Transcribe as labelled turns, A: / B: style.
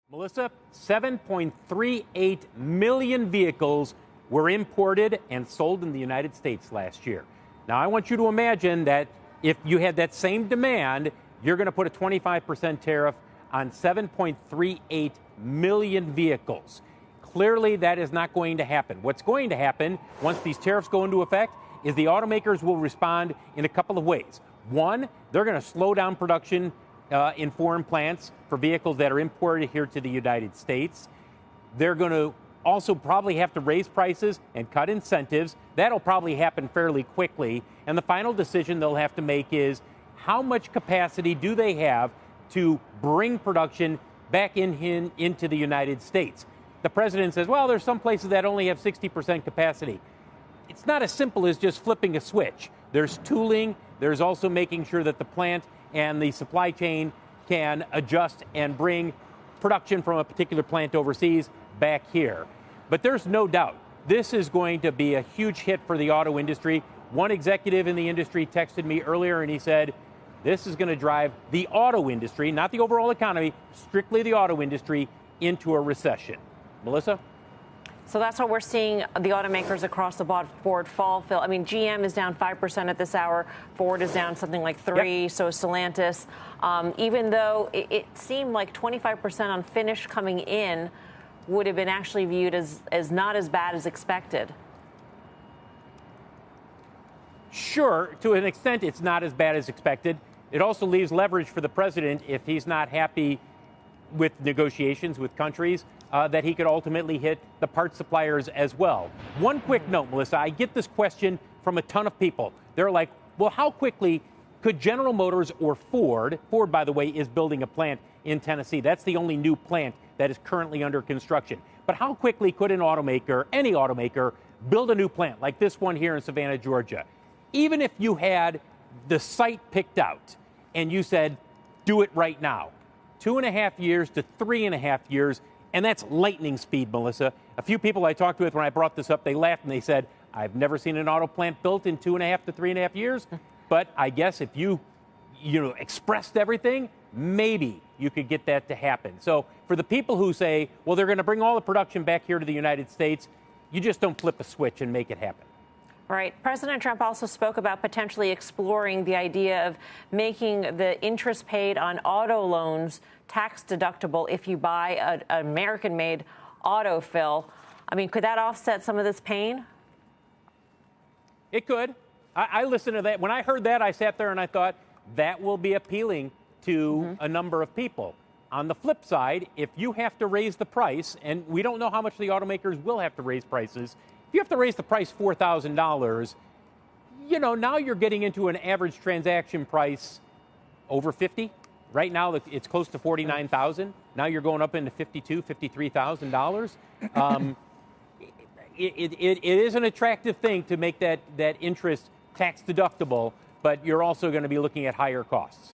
A: Melissa, 7.38 million vehicles were imported and sold in the United States last year. Now, I want you to imagine that if you had that same demand, you're going to put a 25% tariff on 7.38 million vehicles. Clearly, that is not going to happen. What's going to happen once these tariffs go into effect is the automakers will respond in a couple of ways. One, they're going to slow down production in foreign plants for vehicles that are imported here to the United States. They're going to also probably have to raise prices and cut incentives. That'll probably happen fairly quickly. And the final decision they'll have to make is how much capacity do they have to bring production back into the United States? The president says, well, there's some places that only have 60% capacity. It's not as simple as just flipping a switch. There's tooling. There's also making sure that the plant and the supply chain can adjust and bring production from a particular plant overseas back here. But there's no doubt this is going to be a huge hit for the auto industry. One executive in the industry texted me earlier and he said, this is going to drive the auto industry, not the overall economy, strictly the auto industry, into a recession. Melissa?
B: So that's what we're seeing the automakers across the board fall, Phil. I mean, GM is down 5% at this hour. Ford is down something like 3%. Yep. So is Stellantis. Even though it seemed like 25% on finish coming in would have been actually viewed as not as bad as expected.
A: Sure, to an extent, it's not as bad as expected. It also leaves leverage for the president if he's not happy with negotiations with countries, that he could ultimately hit the parts suppliers as well. One quick note, Melissa, I get this question from a ton of people. They're like, well, how quickly could General Motors or Ford, by the way, is building a plant in Tennessee. That's the only new plant that is currently under construction. But how quickly could an automaker, any automaker, build a new plant like this one here in Savannah, Georgia? Even if you had the site picked out and you said, do it right now, 2.5 years to 3.5 years, and that's lightning speed, Melissa. A few people I talked with when I brought this up, they laughed and they said, I've never seen an auto plant built in 2.5 to 3.5 years. But I guess if you expressed everything, maybe you could get that to happen. So for the people who say, well, they're going to bring all the production back here to the United States, you just don't flip a switch and make it happen.
B: Right. President Trump also spoke about potentially exploring the idea of making the interest paid on auto loans tax deductible if you buy an American-made auto, Phil. I mean, could that offset some of this pain?
A: It could. I listened to that. When I heard that, I sat there and I thought that will be appealing to a number of people. On the flip side, if you have to raise the price, and we don't know how much the automakers will have to raise prices, if you have to raise the price $4,000, now you're getting into an average transaction price over 50. Right now, it's close to $49,000. Now you're going up into $52,000, $53,000. It is an attractive thing to make that interest tax deductible, but you're also going to be looking at higher costs.